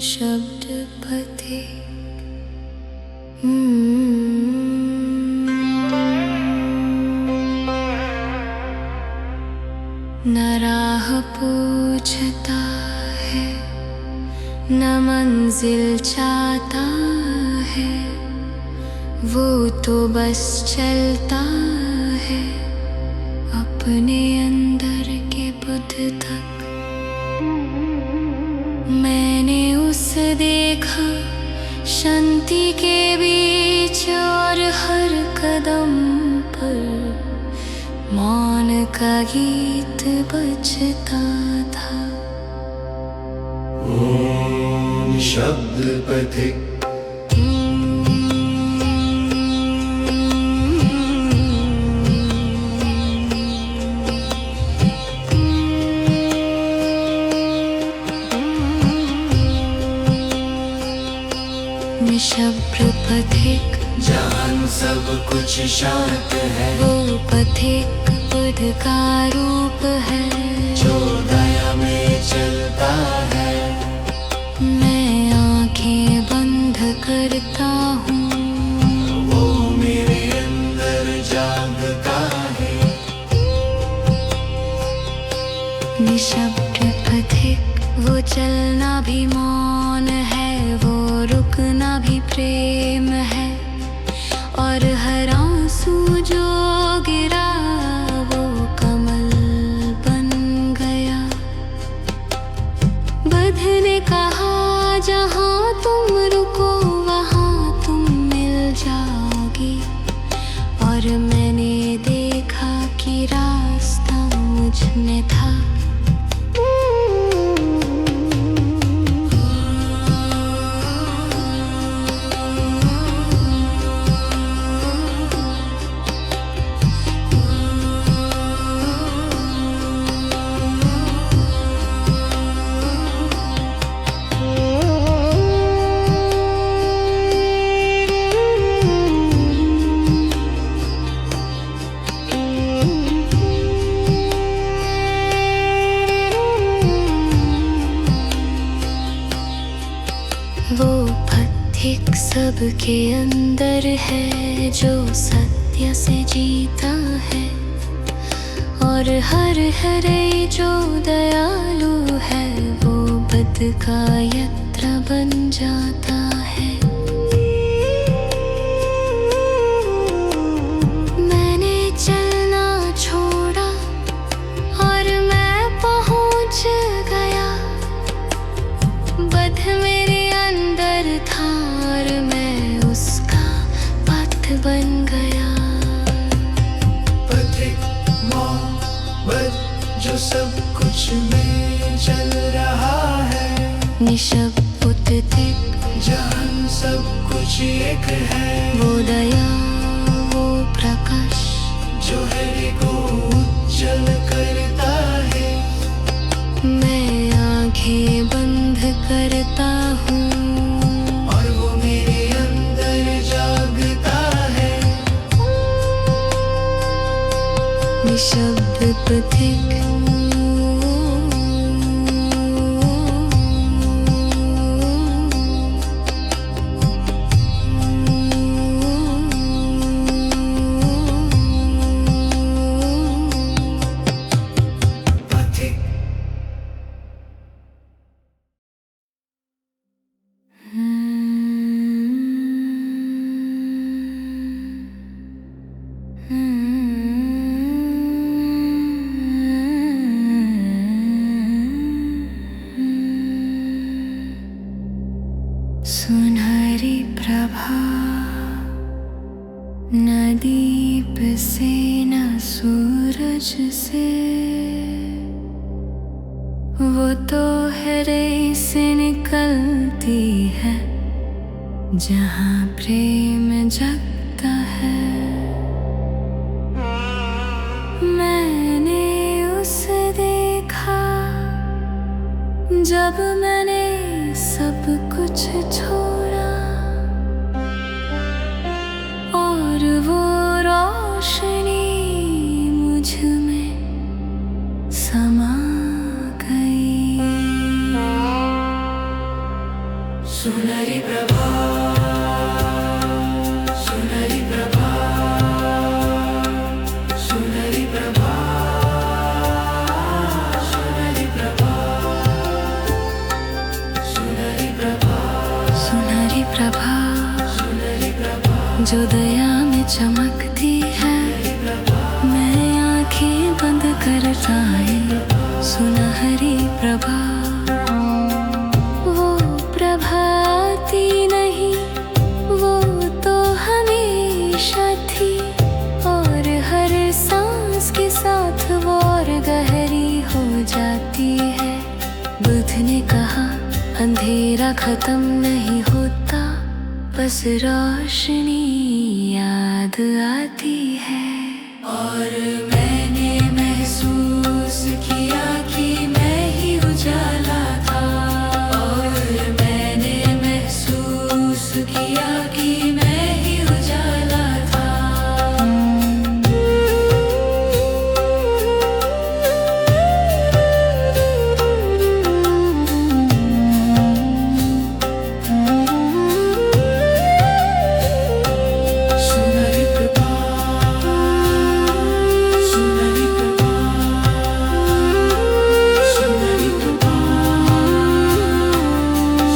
शब्द पथे न राह पूछता है न मंजिल चाहता है, वो तो बस चलता है अपने अंदर के बुद्ध तक। मैंने उसे देखा शांति के बीच और हर कदम पर मौन का गीत बजता था। ओम शब्द पथिक निशब्द पथिक जहां सब कुछ शांत है, वो पथिक बुद्ध का रूप है जो दया में चलता है। मैं आंखें बंद करता हूँ, वो मेरे अंदर जागता है। निशब्द पथिक वो चलना भी मौन है, वो रुकना भी प्रेम है, और हर आंसू जो गिरा वो कमल बन गया। बुद्ध ने कहा जहाँ तुम रुको वहाँ तुम मिल जाओगी, और मैंने देखा कि रास्ता मुझ में था। वो पथिक सबके अंदर है जो सत्य से जीता है, और हर हरे जो दयालु है वो बुद्ध का यत्र बन जाता है। मैंने चलना छोड़ा और मैं पहुंच गया। बुद्ध मेरे अंदर था और मैं उसका पथ बन गया। पथिक मोहब्बत जो सब कुछ में चल रहा है, निशब्द पथिक जहां सब कुछ एक है, वो दया वो प्रकाश जो हर को उज्जवल करता है। मैं आंखें बंद करता हूँ, और वो मेरे अंदर जागता है। निशब्द पथिक पथिक सुनहरी प्रभा न दीप से न सूरज से, वो तो हृदय से निकलती है जहाँ प्रेम जगता है। मैंने उसे देखा जब मैंने सब कुछ छोड़ा, और वो रोशनी मुझ में समा गई। सुनहरी प्रभा, सुनहरी प्रभा, सुनहरी प्रभा, सुनहरी प्रभा, सुनहरी प्रभा, सुनहरी प्रभा, सुनहरी प्रभा, जो दया में चमकती है, मैं आंखें बंद कर जाए। सुनहरी प्रभा, वो प्रभा आती नहीं, वो तो हमेशा थी, और हर सांस के साथ वो और गहरी हो जाती है। बुद्ध ने कहा अंधेरा खत्म नहीं होता, बस रोशनी याद आती है। और मैंने महसूस किया कि मैं ही उजाला था, और मैंने महसूस किया कि मैं ही उजाला था। सुनहरी प्रभा, सुनहरी प्रभा, सुनहरी प्रभा,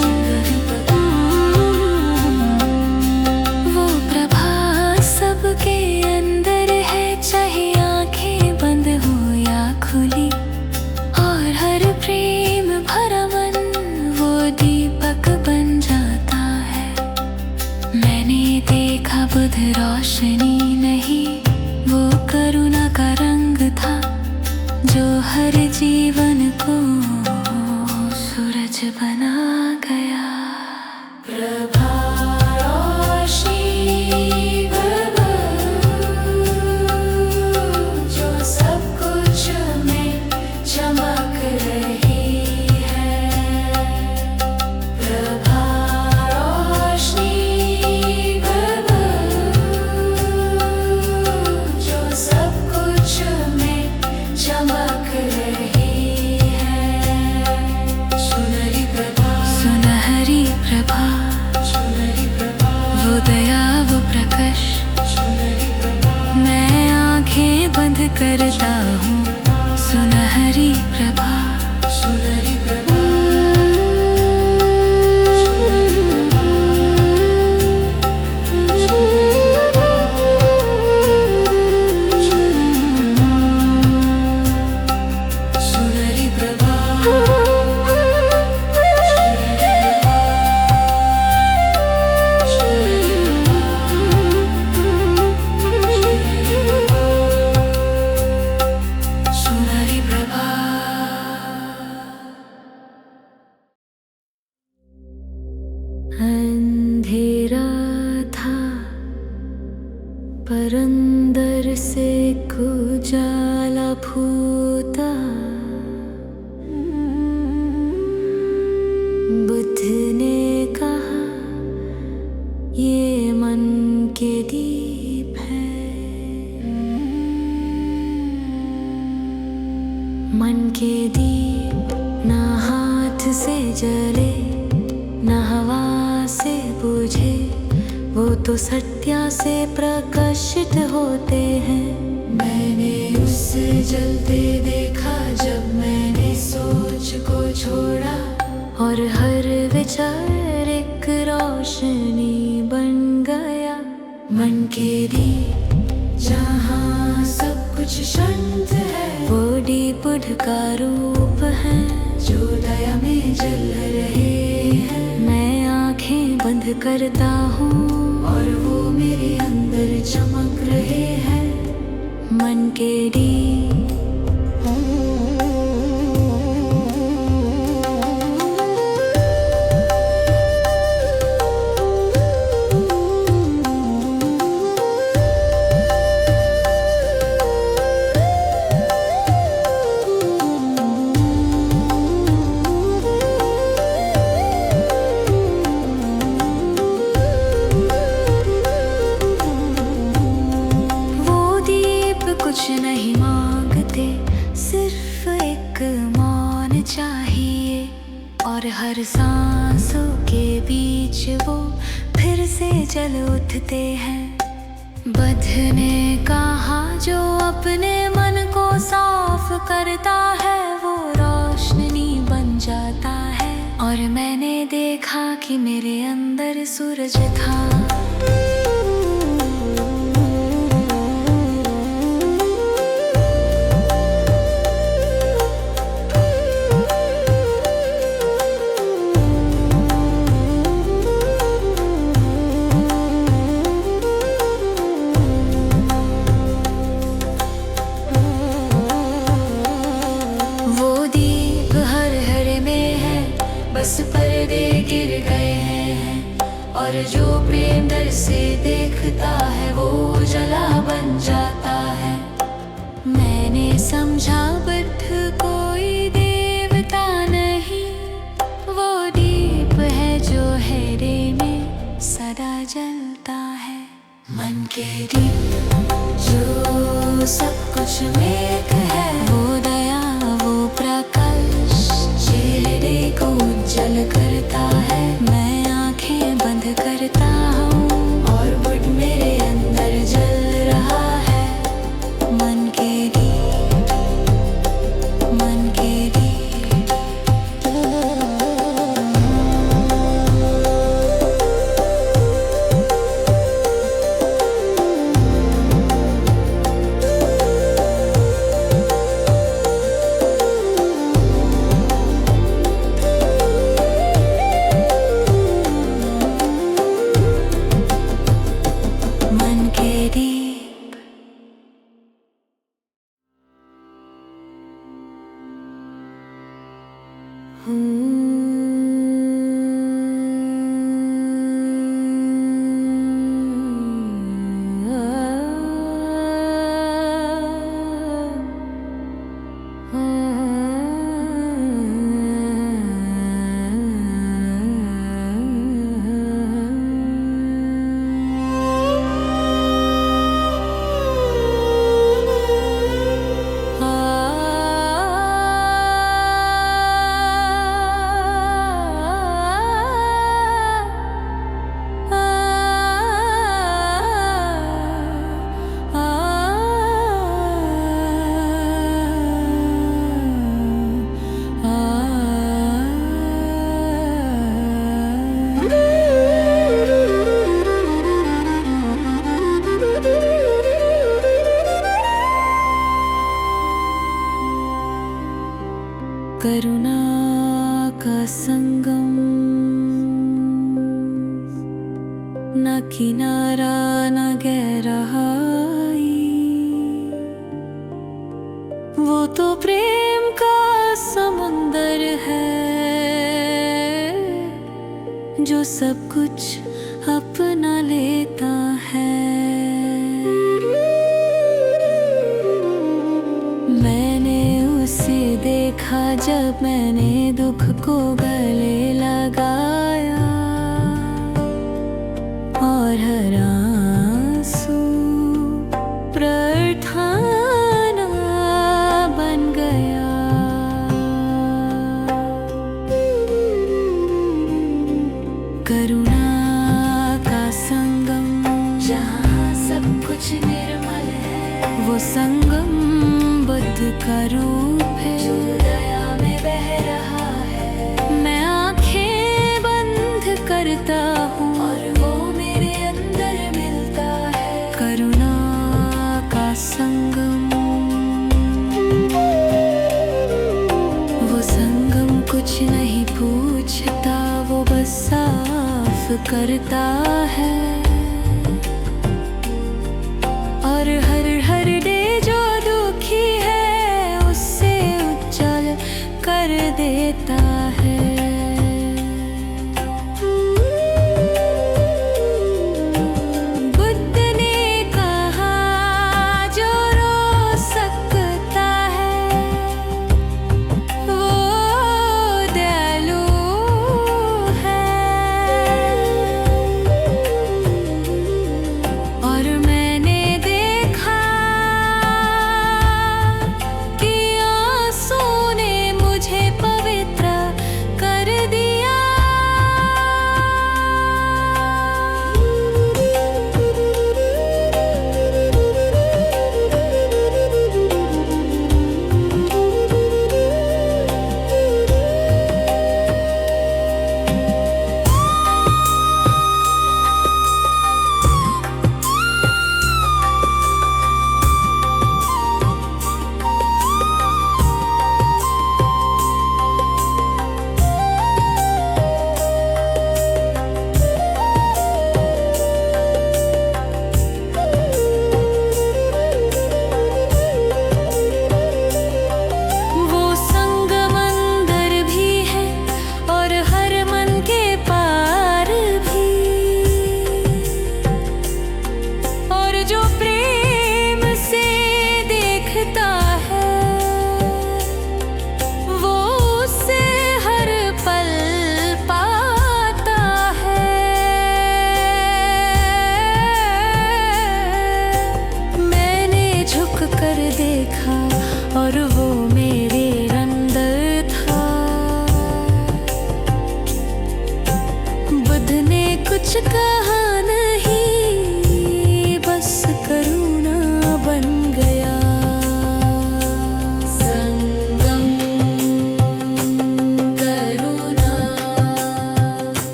सुनहरी प्रभा। वो प्रभा सबके अंदर है, चाहे आंखें बंद हो या खुली, और हर प्रेम भरा मन वो दीपक बन जाता है। मैंने देखा बुद्ध रोशनी नहीं, वो करुणा का रंग था, जो हर जीवन को सूरज बना गया। प्रभा रोशनी प्रभा, जो सब कुछ में चमक रही है। प्रभा रोशनी प्रभा, जो सब कुछ में चमक रही है। सुनहरी प्रभा, सुनहरी प्रभा, सुनहरी प्रभा, वो दया वो प्रकाश, सुनहरी प्रभा, मैं आंखें बंद करता हूँ। सुनहरी प्रभा, सुनहरी प्रभा, सुनहरी प्रभा, सुनहरी प्रभा। अंधेरा था पर अंदर से उजाला फूटा। बुद्ध ने कहा ये मन के दीप है। मन के दीप ना हाथ से जले ना हवा से बुझे, वो तो सत्या से प्रकाशित होते हैं। मैंने उससे जलते देखा जब मैंने सोच को छोड़ा, और हर विचार एक रोशनी बन गया। मन के दीप जहाँ सब कुछ शांत है, वो दीप बुद्ध का रूप है, जो दया में जल रहे हैं। मैं आंखें बंद करता हूँ और वो मेरे अंदर चमक रहे हैं। मन के दीप। कुछ नहीं मांगते, सिर्फ एक मौन चाहिए, और हर सांस सांसों के बीच वो फिर से जल उठते हैं। बुद्ध ने कहा जो अपने मन को साफ करता है वो रोशनी बन जाता है। और मैंने देखा कि मेरे अंदर सूरज था। बस पर्दे गिर गए हैं और जो प्रेम दर से देखता है वो जला बन जाता है। मैंने समझा बुद्ध कोई देवता नहीं, वो दीप है जो हेरे में सदा जलता है। मन के दीप जो सब कुछ में एक है, वो दया वो प्रकाश चेहरे को उज्जवल करता है। मैं आंखें बंद करता हूँ और बुद्ध मेरे अंदर जल रहा है। मन के दीप, मन के दीप। करुणा का संगम, न किनारा न गहराई, वो तो प्रेम का समुंदर है जो सब कुछ अपना लेता है। देखा जब मैंने दुख को गले लगाया और हर आंसू प्रार्थना बन गया। करुणा का संगम जहाँ सब कुछ निर्मल है, वो संगम बुद्ध का रूप है जो दया में बह रहा है। मैं आंखें बंद करता हूँ और वो मेरे अंदर मिलता है। करुणा का संगम, वो संगम कुछ नहीं पूछता, वो बस साफ करता है। और हर डे जो दुखी है उससे उज्जवल कर देता है। बुद्ध ने कहा जो रो सकता है वो दयालु है। और मैंने देखा कि आंसू ने मुझे पवित्र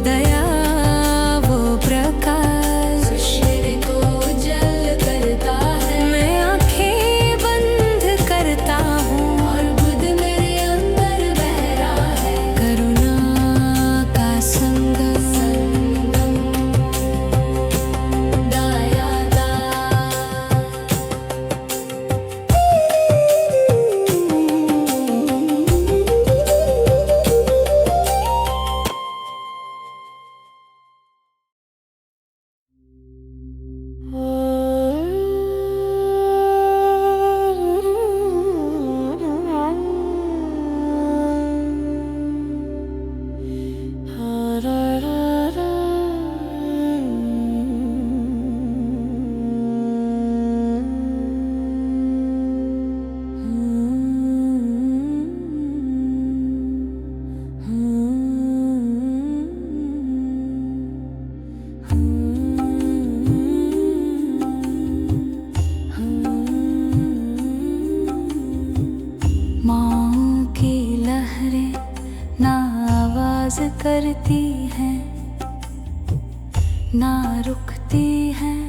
दया वो प्रकाश शिर को उज्जवल करता है। मैं आंखें बंद करता हूँ और बुद्ध मेरे अंदर बह रहा है। करुणा का संगम दायादा माओ की लहरें ना आवाज करती हैं ना रुकती हैं,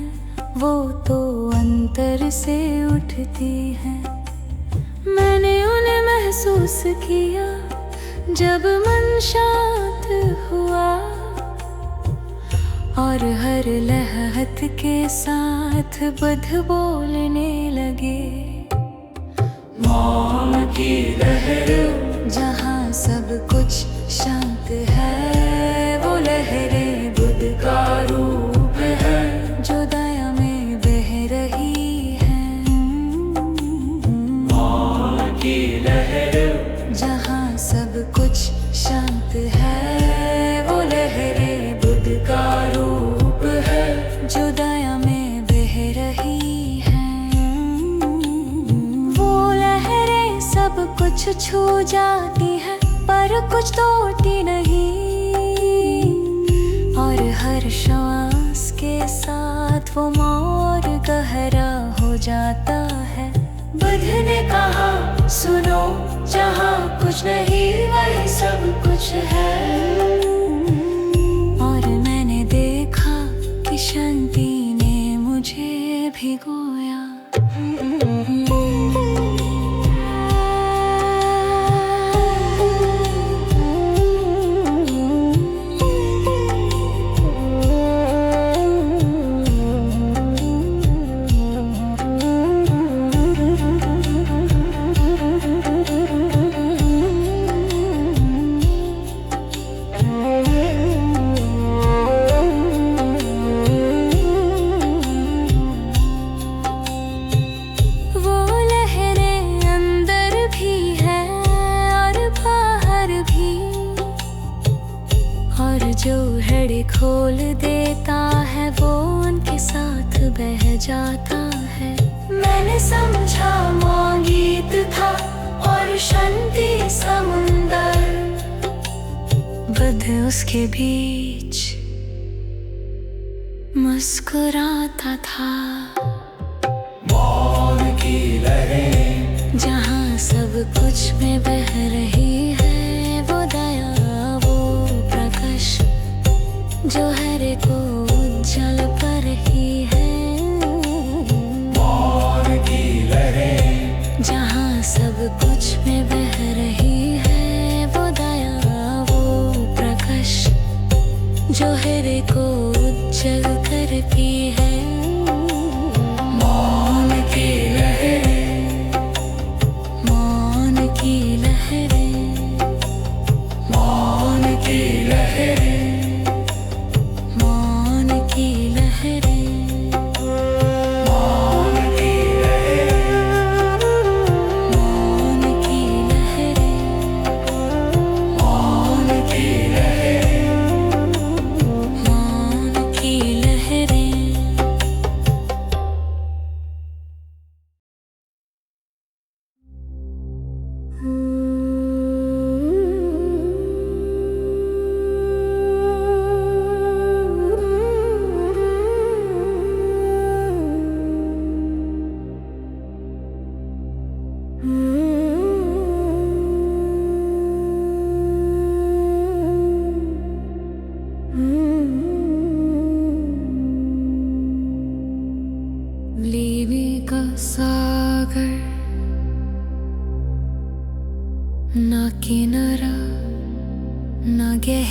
वो तो अंतर से उठती हैं। मैंने उन्हें महसूस किया जब मन शांत हुआ और हर लहत के साथ बुद्ध बोलने लगे। मौन की लहर जहाँ सब कुछ शांत है, वो लहरें बुद्ध का रूप है जो दया में बह रही है। मौन की लहर जहाँ सब कुछ शांत है, वो लहरें बुद्ध का रूप है जो दया में बह रही है। वो लहरें सब कुछ छू जाती है पर कुछ तोड़ती नहीं, और हर श्वास के साथ वो मोर गहरा हो जाता है। बुद्ध ने कहा सुनो, जहाँ कुछ नहीं वही सब कुछ है। और मैंने देखा कि शांति ने मुझे भिगोया। जो हड़े खोल देता है वो उनके साथ बह जाता है। मैंने समझा मौन गीत था और शांति समुंदर, बुद्ध उसके बीच मुस्कुराता था। मौन की लहरें जहाँ सब कुछ में बह रही है वो दया वो प्रकाश जो हर को उज्जवल कर रही है। मौन की लहरें जहाँ सब कुछ में बह रही है वो दया वो प्रकाश जो हर को उज्जवल करती है। मौन की लहरें, मौन की लहरें, मौन की लहरें।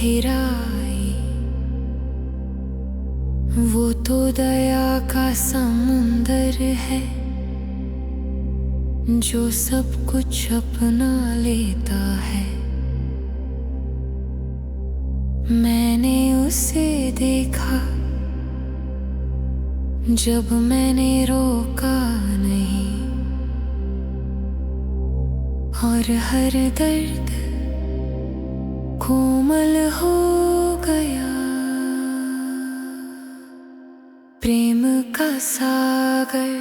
गहराई, वो तो दया का समुंदर है जो सब कुछ अपना लेता है। मैंने उसे देखा जब मैंने रोका नहीं, और हर दर्द कोमल हो गया। प्रेम का सागर,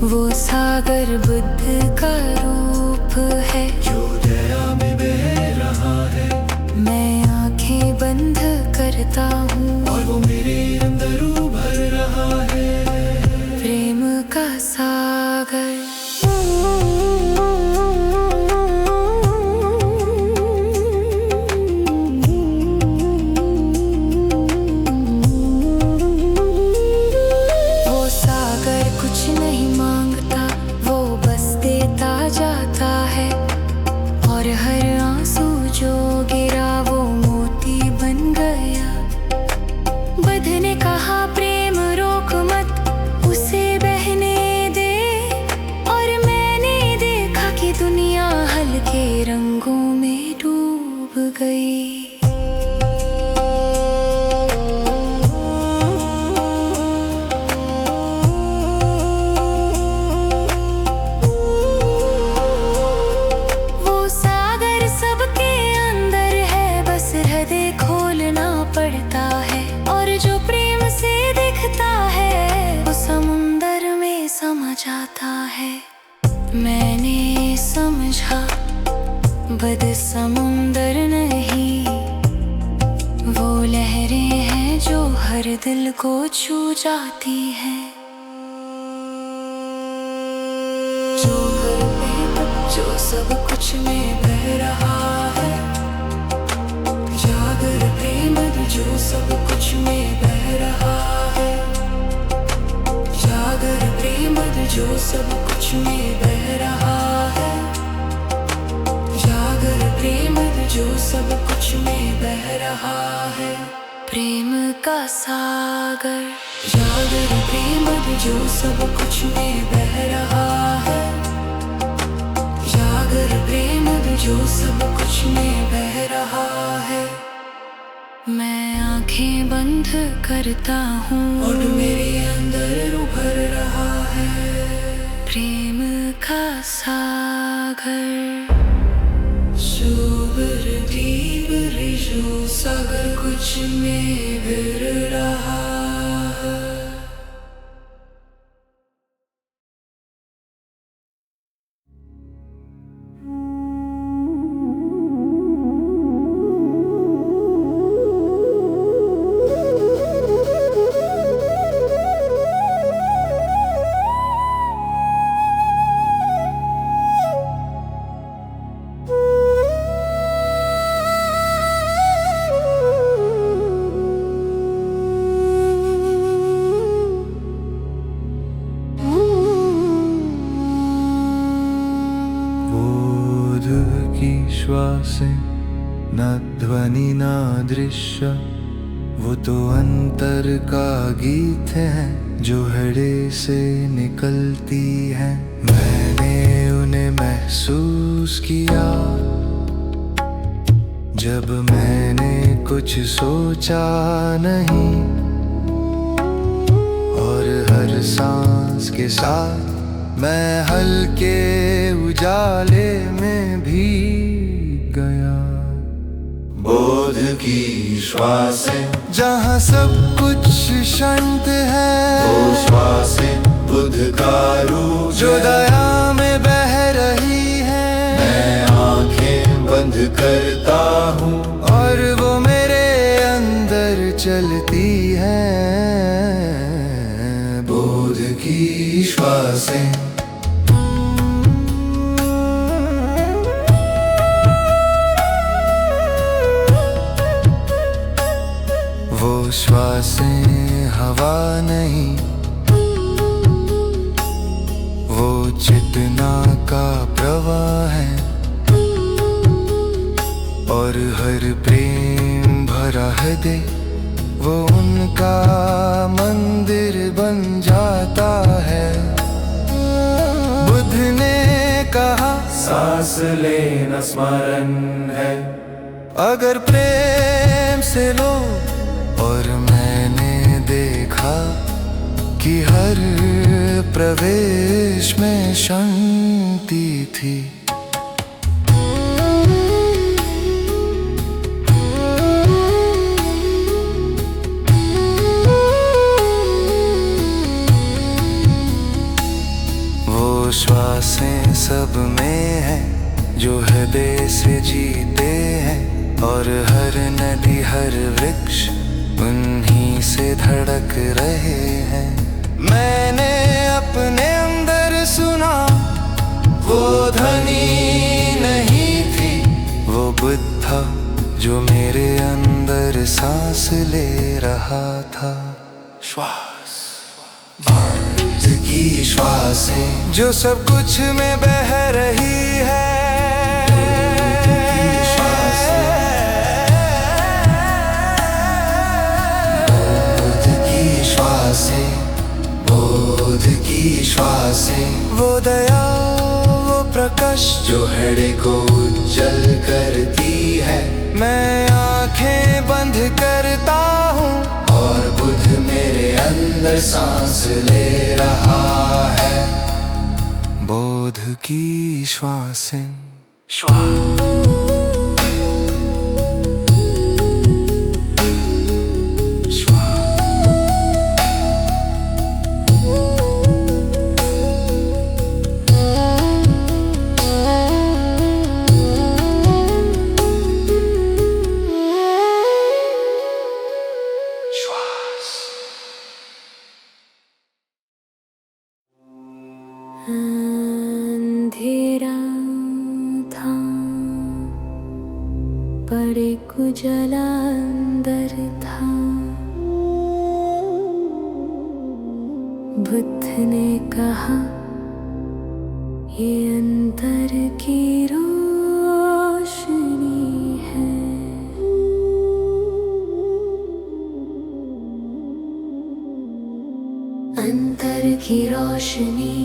वो सागर बुद्ध का रूप है जो दया में बह रहा है। मैं आंखें बंद करता हूँ और वो मेरे अंदर उभर रहा है। प्रेम का सागर। वो सागर कुछ नहीं मांगता, वो बस देता जाता है। और हर आंसू जो गिरा वो मोती बन गया। बुद्ध ने कहा प्रेम रोक मत, उसे बहने दे। और मैंने देखा कि दुनिया हल्के रंगों में डूब गई। वो सागर सबके अंदर है, बस हृदय खोलना पड़ता है। और जो प्रेम से दिखता है वो समुंदर में समा जाता है। मैंने समझा बुद्ध समुंदर नहीं, वो लहरें हैं जो हर दिल को छू जाती हैं। जो घर पे जो सब कुछ में बह रहा है। जागर प्रेम जो सब कुछ में बह रहा है। जागर प्रेम जो सब कुछ में बह रहा है। जागर प्रेम जो सब कुछ में बह रहा है। प्रेम का सागर, जागर प्रेम जो सब कुछ में बह रहा है। जागर प्रेम जो सब कुछ में बह रहा है। मैं आंखें बंद करता हूँ और मेरे अंदर उभर रहा है। प्रेम का सागर। सुबर दीप रिजु सागर कुछ में भर रहा है। श्वासें न ध्वनि न दृश्य, वो तो अंतर का गीत है जो हृदय से निकलती है। मैंने उन्हें महसूस किया जब मैंने कुछ सोचा नहीं, और हर सांस के साथ मैं हल्के उजाले में भी गया। बोध की श्वासें जहाँ सब कुछ शांत है, वो श्वासें बुद्ध का रूप जो दया में बह रही है। मैं आंखें बंद करता हूँ और वो मेरे अंदर चलती है। बोध की श्वासें श्वासें हवा नहीं, वो चेतना का प्रवाह है। और हर प्रेम भरा हृदय वो उनका मंदिर बन जाता है। बुद्ध ने कहा सांस लेना स्मरण है, अगर प्रेम से लो। और मैंने देखा कि हर प्रवेश में शांति थी। वो श्वासें सब में है जो हृदय से जीते हैं, और हर नदी हर वृक्ष उन्हीं से धड़क रहे हैं। मैंने अपने अंदर सुना, वो ध्वनि नहीं थी, वो बुद्ध था जो मेरे अंदर सांस ले रहा था। श्वास, बुद्ध की श्वासें जो सब कुछ में बह रही है। बोध की श्वासें, वो दया वो प्रकाश जो हृदय को उज्जवल करती है। मैं आंखें बंद करता हूँ और बुद्ध मेरे अंदर सांस ले रहा है। बोध की श्वासें, अंधेरा था पर एक उजाला अंदर था। बुद्ध ने कहा ये अंदर की रोशनी है। अंदर की रोशनी,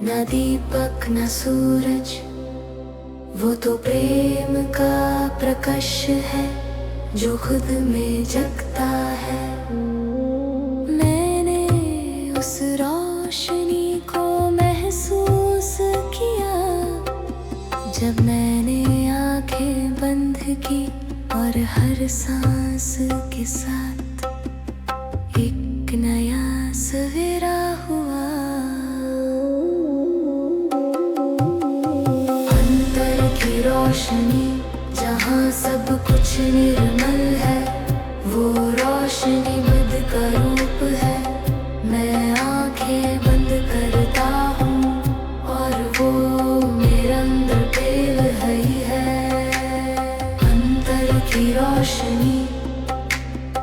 न दीपक न सूरज, वो तो प्रेम का प्रकाश है जो खुद में जगता है। मैंने उस रोशनी को महसूस किया जब मैंने आंखें बंद की, और हर सांस के साथ एक नया सवेरा हुआ। रोशनी जहाँ सब कुछ निर्मल है, वो रोशनी बुद्ध का रूप है। मैं आंखें बंद करता हूँ और वो मेरे अंदर पेल ही है। अंदर की रोशनी,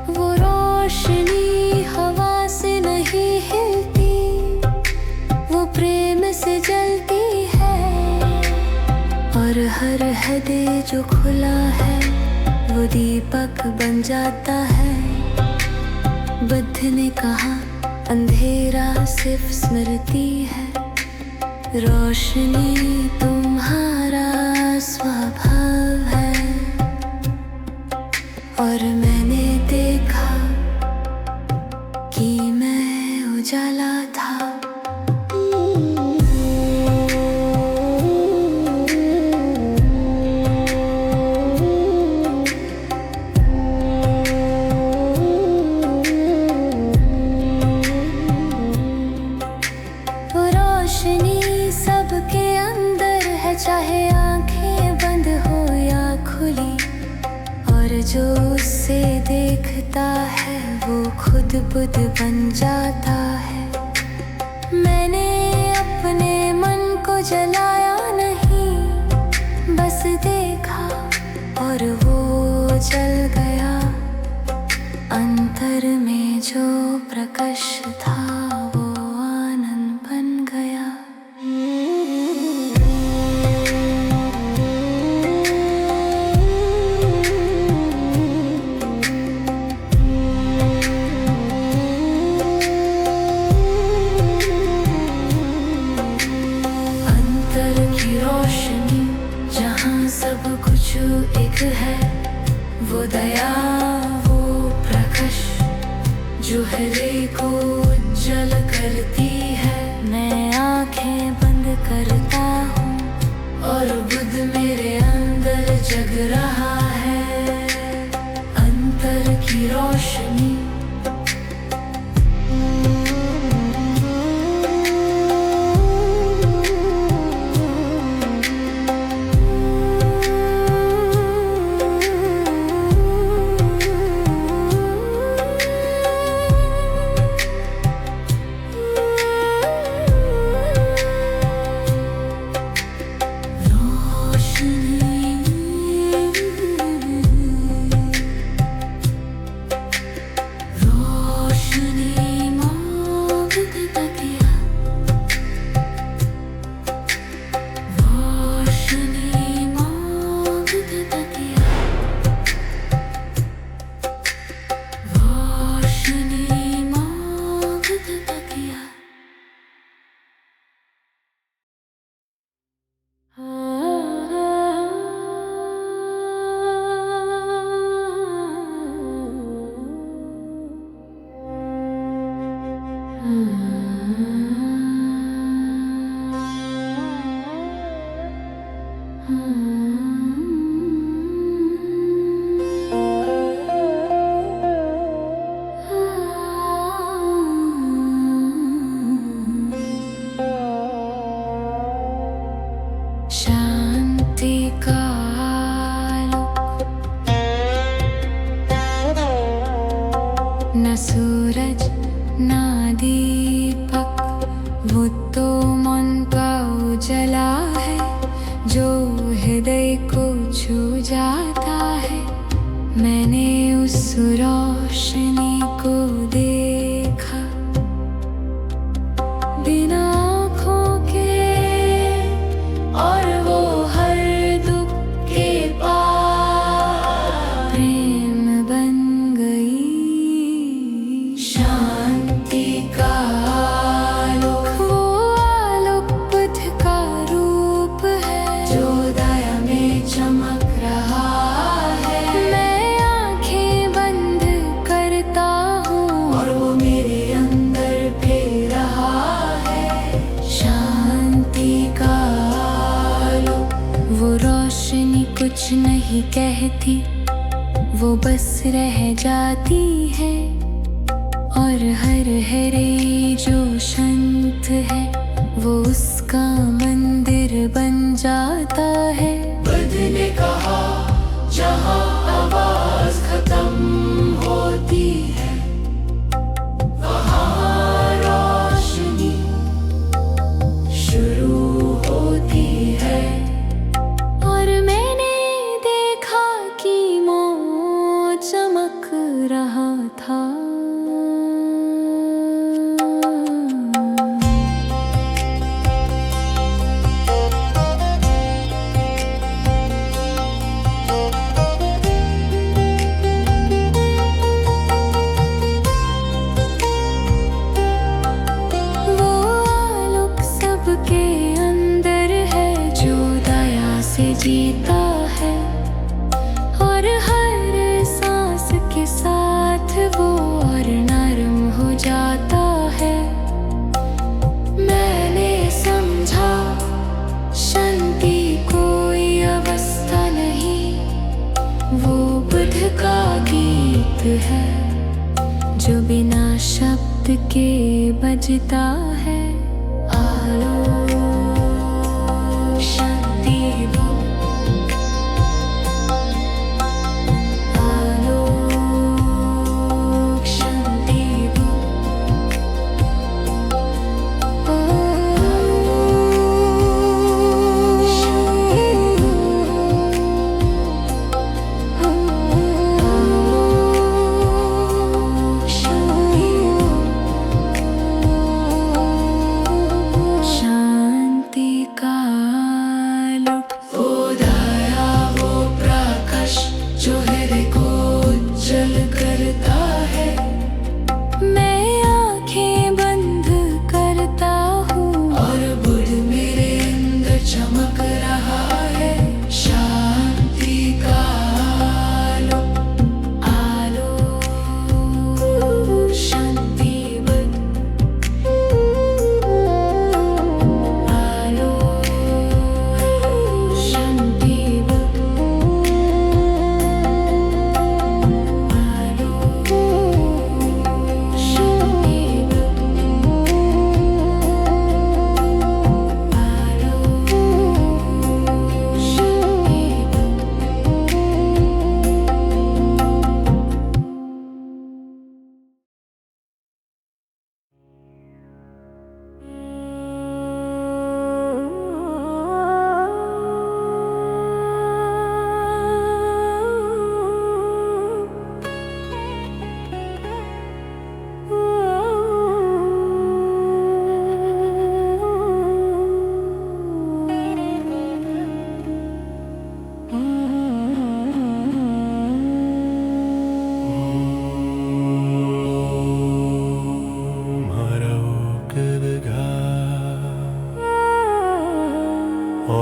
वो रोशनी हवा से नहीं हिलती, वो प्रेम से जलती है। और हर हृदय जो खुला है वो दीपक बन जाता है। बुद्ध ने कहा अंधेरा सिर्फ स्मृति है, रोशनी तुम्हारा स्वभाव है। और मैंने देखा कि मैं उजाला था। चाहे आंखें बंद हो या खुली, और जो उससे देखता है वो खुद बुद्ध बन जाता है। मैंने अपने मन को जलाया नहीं, बस देखा और वो जल गया। अंतर में जो प्रकाश था वो आनंद बन गया। अंतर की रोशनी जहाँ सब कुछ एक है, वो दया वो प्रकाश जो हृदय को उज्जवल करती है। मैं आंखें बंद करता हूँ और बुद्ध मेरे अंदर जग रहा है। अंतर की रोशनी शांति का आलोक, न सूरज न दीपक, वो तो मन का उजाला है जो हृदय को छू जाता है। मैंने उस रोशनी को देखा बिना आँखों के, और वो हर दुख के पार प्रेम बन गई। शांति का आलोक, वो आलोक बुद्ध का रूप है जो दया में चमक रहा है। मैं आंखें बंद करता हूँ और वो मेरे अंदर फिर रहा है। शांति का वो रोशनी कुछ नहीं कहती, वो बस रह जाती है। और हर हरे जो शांत है वो उसका मंदिर बन जाता है। बुद्ध ने कहा जहाँ आवाज खत्म होती है वहाँ रोशनी शुरू होती है। और मैंने देखा कि मोह चमक रहा था। वो आलोक सबके अंदर है जो दया से जीता है। और हर सांस के साथ वो और नरम हो जाता है। मैंने समझा शांति कोई अवस्था नहीं, वो बुद्ध का गीत है जो बिना शब्द के बजता है। आलोक शांति वो, आलोक शांति वो, शांति वो,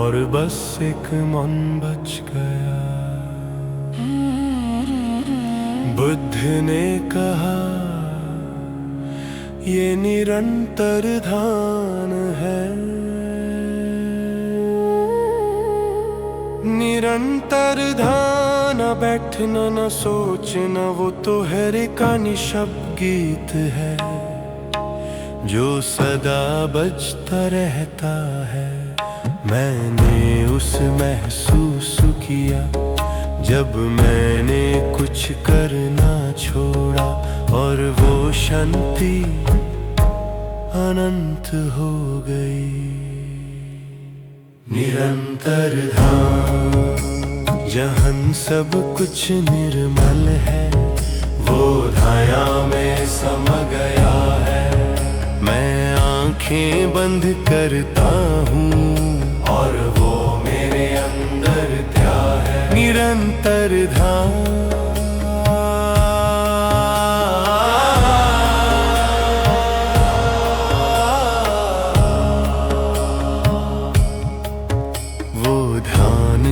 और बस एक मन बच गया। बुद्ध ने कहा ये निरंतर ध्यान है, निरंतर ध्यान, न बैठना न सोचना, वो तो हरे का निशब्द गीत है जो सदा बजता रहता है। मैंने उस महसूस किया जब मैंने कुछ करना छोड़ा और वो शांति अनंत हो गई। निरंतर ध्यान जहाँ सब कुछ निर्मल है, वो धाया में समा गया है। मैं आंखें बंद करता हूँ और वो मेरे अंदर ध्यान है। निरंतर ध्यान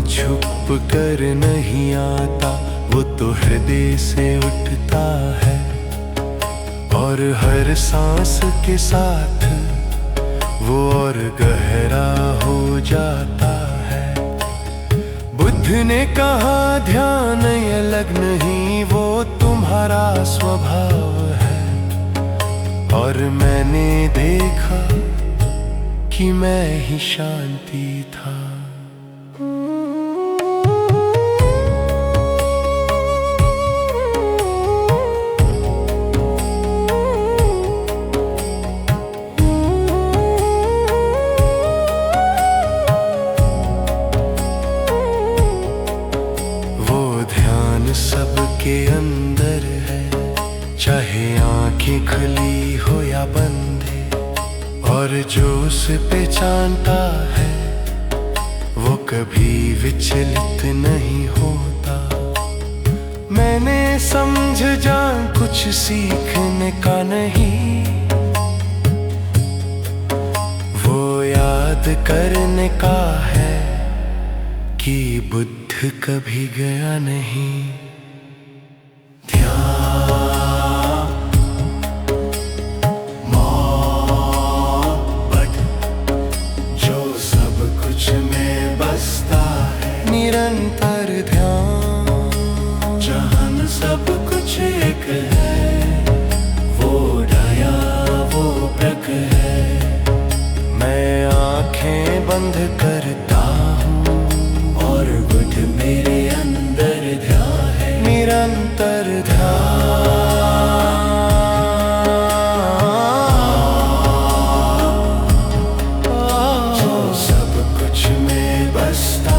छुप कर नहीं आता, वो तो हृदय से उठता है और हर सांस के साथ वो और गहरा हो जाता है। बुद्ध ने कहा ध्यान ये अलग नहीं, वो तुम्हारा स्वभाव है। और मैंने देखा कि मैं ही शांति था। सबके अंदर है, चाहे आंखें खुली हो या बंदे, और जो उसे पहचानता है वो कभी विचलित नहीं होता। मैंने समझ जान कुछ सीखने का नहीं, वो याद करने का है कि बुद्ध कभी गया नहीं। निरंतर ध्यान जहाँ सब कुछ एक है, वो दया वो प्रक है। मैं आंखें बंद करता हूँ और बुद्ध मेरे अंदर ध्यान है। निरंतर ध्यान जो सब कुछ में बसता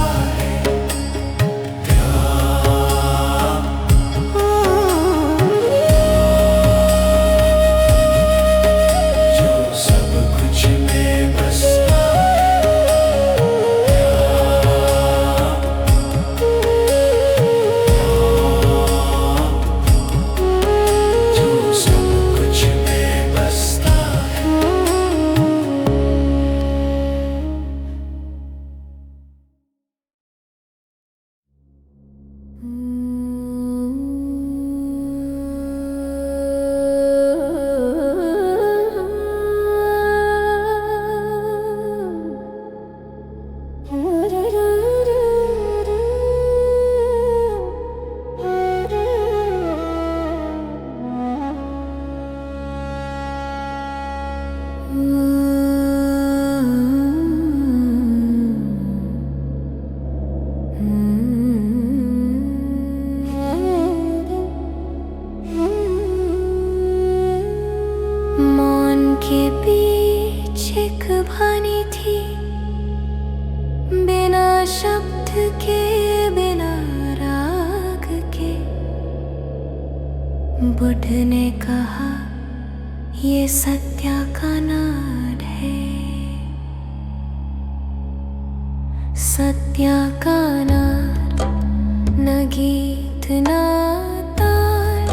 के पीछे एक कहानी थी, बिना शब्द के बिना राग के। बुद्ध ने कहा ये सत्या का नाद है, सत्या का नाद, न गीत न ताल,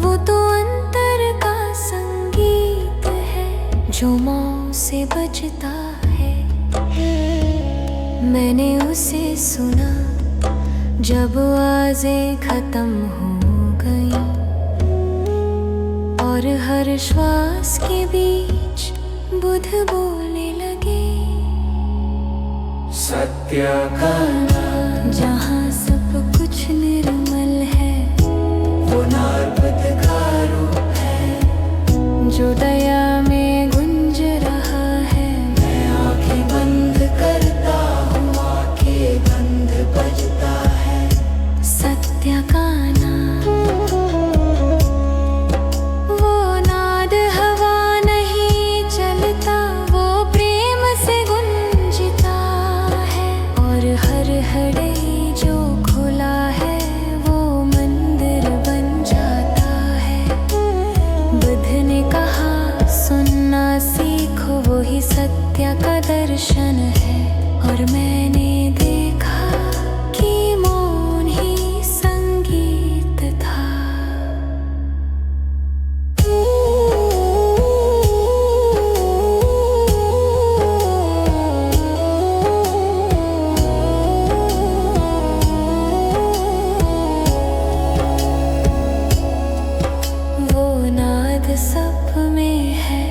वो तो अंतर का संगीत है जो मौन से बजता है। मैंने उसे सुना जब आवाजें खत्म हो गई और हर श्वास के बीच बुध बोलने लगे। सत्य का नाम जहाँ सब कुछ निर्मल है, वो नार्पद का रूप है जो दया में गुंज रहा है। मैं आंखें बंद करता हूँ, आंखें बंद बजता है सत्य का नाम, वो नाद हवा नहीं चलता, वो प्रेम से गुंजता है। और हर हड़े जो खुला है वो मंदिर बन जाता है। बुद्ध ने कहा सुनना सीखो, वो ही सत्य का दर्शन है। और मैंने देखा कि मौन ही संगीत था। वो नाद सब में है,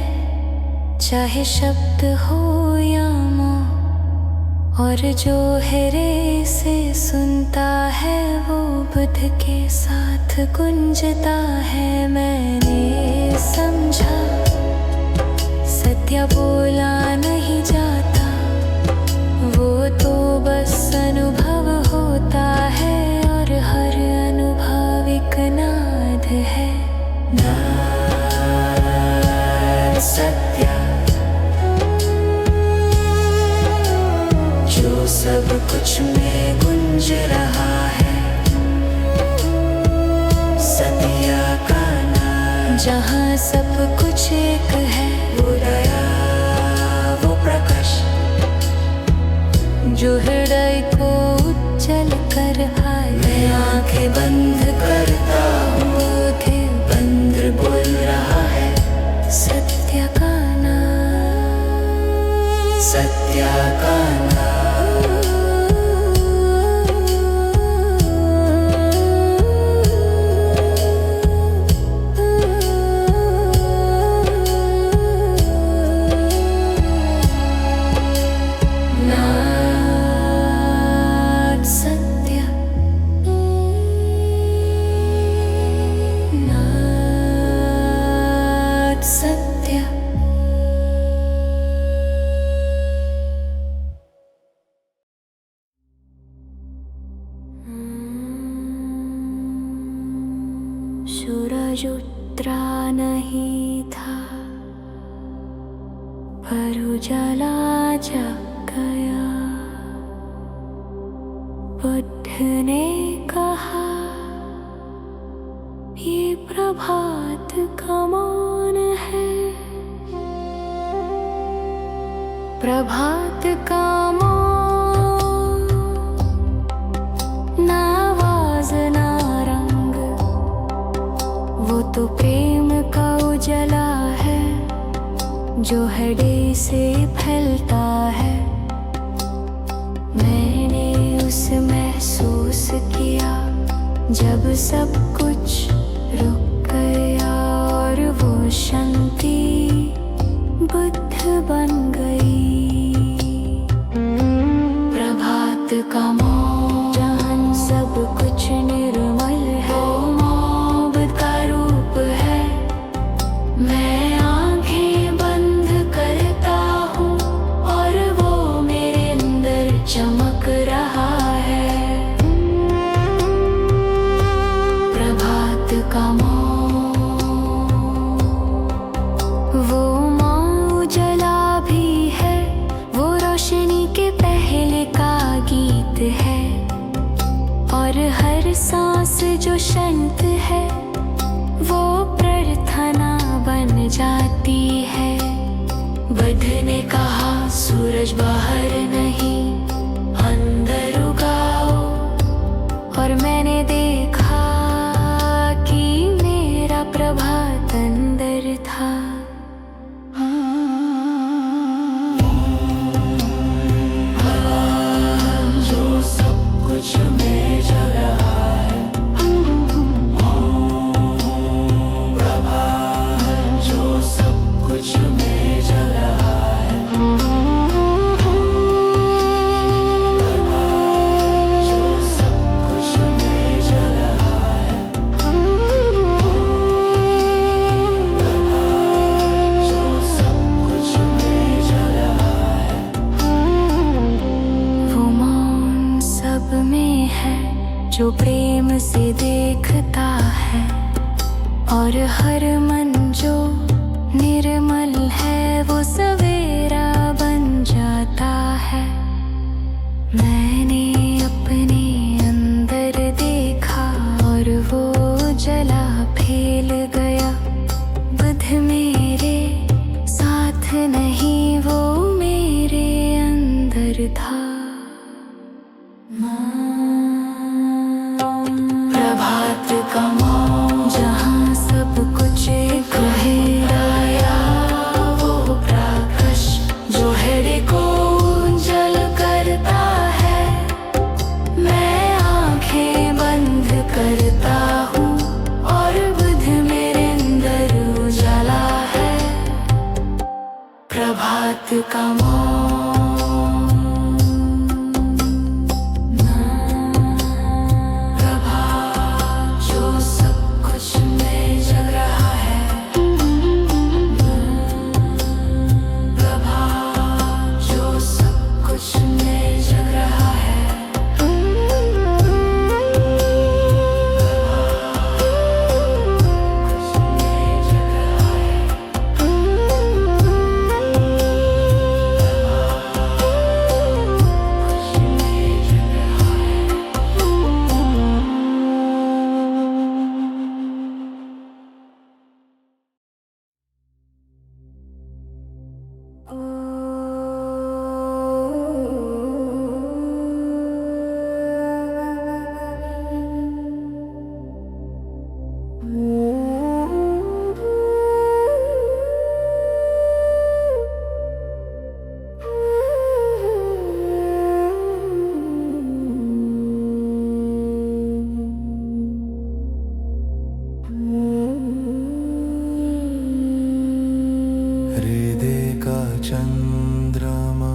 चाहे शब्द हो या मौन, और जो हिरे से सुनता है वो बुद्ध के साथ गुंजता है। मैंने समझा सत्य बोला नहीं जाता, वो तो बस अनुभव होता है। और हर अनुभव एक नाद है। नाद सत्य जो सब कुछ में गुंज रहा है। सत्य का नाम जहाँ सब कुछ एक है, वो दया वो प्रकाश जो हृदय को उज्जल कर आए। मैं आंखें बंद करता हूँ, बुद्ध बंद बोल रहा है सत्य का नाम, सत्य का नाम नाद सत्य, नाद सत्य। सूरज उतरा नहीं था पर उजाला जग गया। बुद्ध ने कहा ये प्रभात का मौन है, प्रभात का मौन, ना आवाज ना रंग, वो तो प्रेम का उजाला है जो हृदय से फैलता है। मैंने उसे महसूस किया जब सब कुछ रुक गया और वो शांति बुद्ध बन गई। प्रभात का मौन, जहाँ सब कुछ निर्मल है, वो मौन बुद्ध का रूप है। मैं आंखें बंद करता हूँ और वो मेरे अंदर चमक रहा है। प्रभात का मौन, वो मौन उजाला भी है, वो रोशनी के पहले का गीत है। और हर सांस जो शांत है वो प्रार्थना बन जाती है। बुद्ध ने कहा सूरज बाहर नहीं अंदर उगाओ, और मैंने देखा कि मेरा प्रभात अंदर था। था। प्रभात का मौन जहाँ सब कुछ एक लहराया, वो प्रकाश जो हृदय को उज्जवल करता है। मैं आंखें बंद करता हूँ और बुद्ध मेरे अंदर उजाला है। प्रभात का मौन चंद्रमा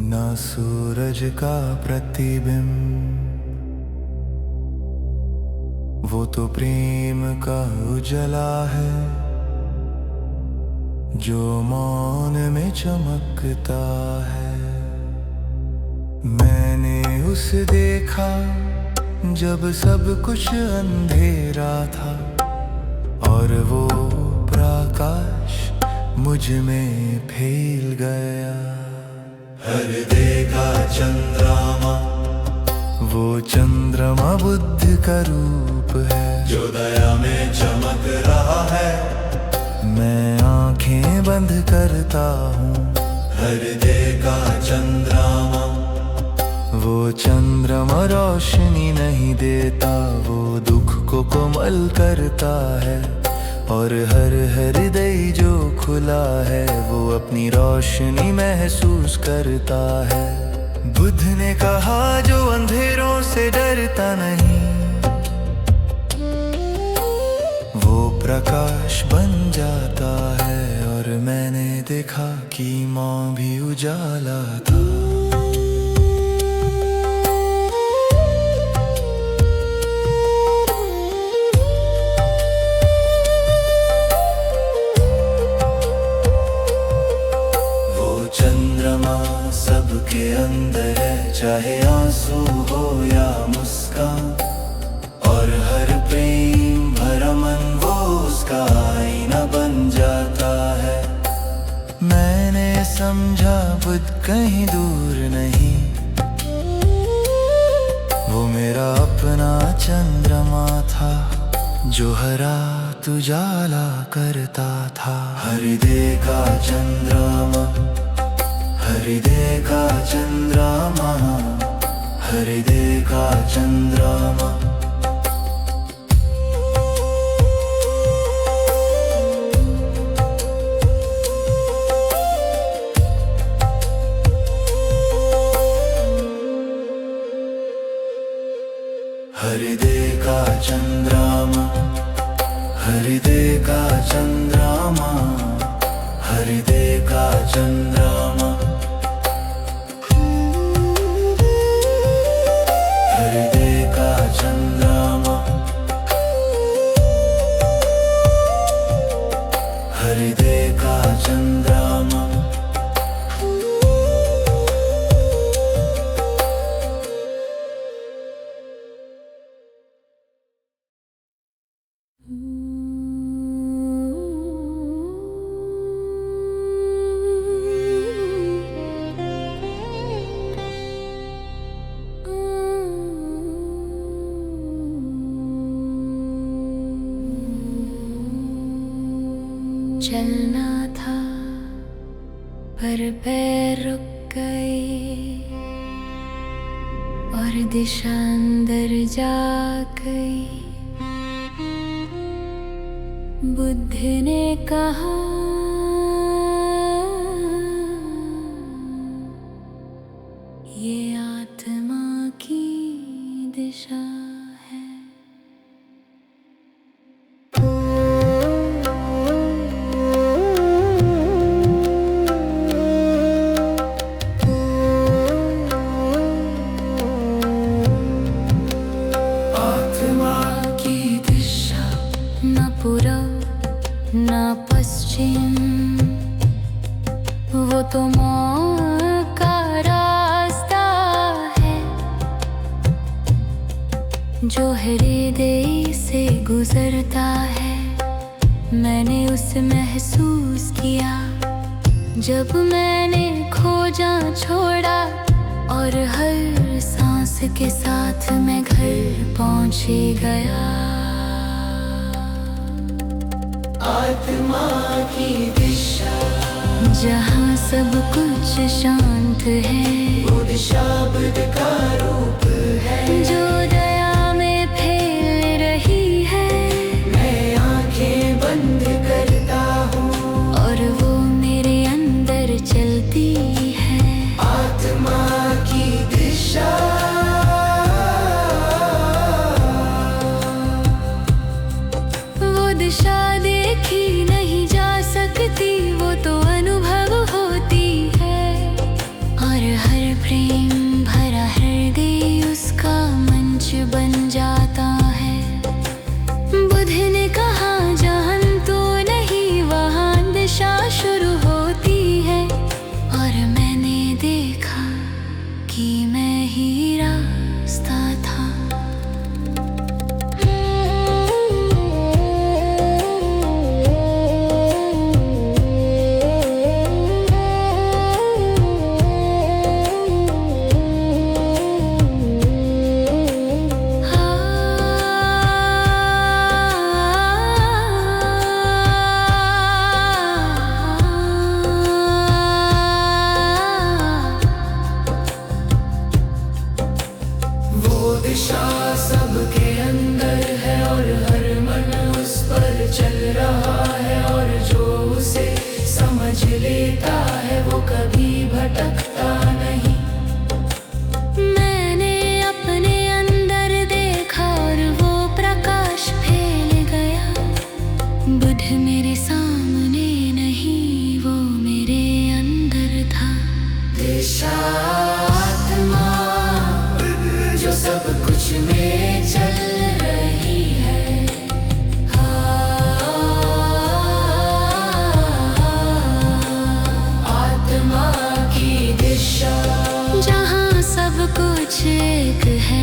ना सूरज का प्रतिबिंब, वो तो प्रेम का उजाला है जो मौन में चमकता है। मैंने उसे देखा जब सब कुछ अंधेरा था, और वो प्रकाश मुझ में फैल गया। हृदय का चंद्रमा, वो चंद्रमा बुद्ध का रूप है जो दया में चमक रहा है। मैं आंखें बंद करता हूँ। हृदय का चंद्रमा, वो चंद्रमा रोशनी नहीं देता, वो दुख को कोमल करता है। और हर हृदय जो खुला है वो अपनी रोशनी महसूस करता है। बुद्ध ने कहा जो अंधेरों से डरता नहीं, वो प्रकाश बन जाता है। और मैंने देखा कि माँ भी उजाला था। चंद्रमा सबके अंदर है, चाहे आंसू हो या मुस्कान, और हर प्रेम भरा मन वो उसका आईना बन जाता है। मैंने समझा बुद्ध कहीं दूर नहीं, वो मेरा अपना चंद्रमा था जो हर रात उजाला करता था। हृदय का चंद्रमा, हृदय का चंद्रमा, हृदय का चंद्रमा। हृदय का चंद्रमा, हृदय का चंद्रमा, हृदय का चंद्रमा। हृदय का चंद्रमा, हृदय का चंद्रमा। चलना था पर पैर रुक गए और दिशा अंदर जा गई। बुद्ध ने कहा, ये आत्मा की दिशा है। आत्मा की दिशा न पूरब न पश्चिम, वो तो मौत का रास्ता है जो हृदय से गुजरता है। मैंने उसे महसूस किया जब मैंने खोजा छोड़ा, और हर सांस के साथ मैं घर पहुंच गया। आत्मा की दिशा जहाँ सब कुछ शांत है, बुद्ध शब्द का रूप है जो दया में फैल रही है। मैं आंखें बंद करता हूँ और वो मेरे अंदर चलती है। आत्मा की दिशा वो दिशा देखी नहीं जा सकती, वो तो अनुभव होती है। और हर प्रेम भरा हृदय उसका मंच बन जाता है। बुद्ध ने कहा, जहाँ तो नहीं वहाँ दिशा शुरू होती है। और मैंने देखा कि मैं ही रास्ता था। वो दिशा सबके अंदर है और हर मन उस पर चल रहा है। और जो उसे समझ लेता है वो कभी भटकता नहीं। मैंने अपने अंदर देखा और वो प्रकाश फैल गया। बुद्ध मेरे सामने नहीं, वो मेरे अंदर था। दिशा आत्मा जो सब कुछ में चल रही है। आत्मा की दिशा जहाँ सब कुछ एक है।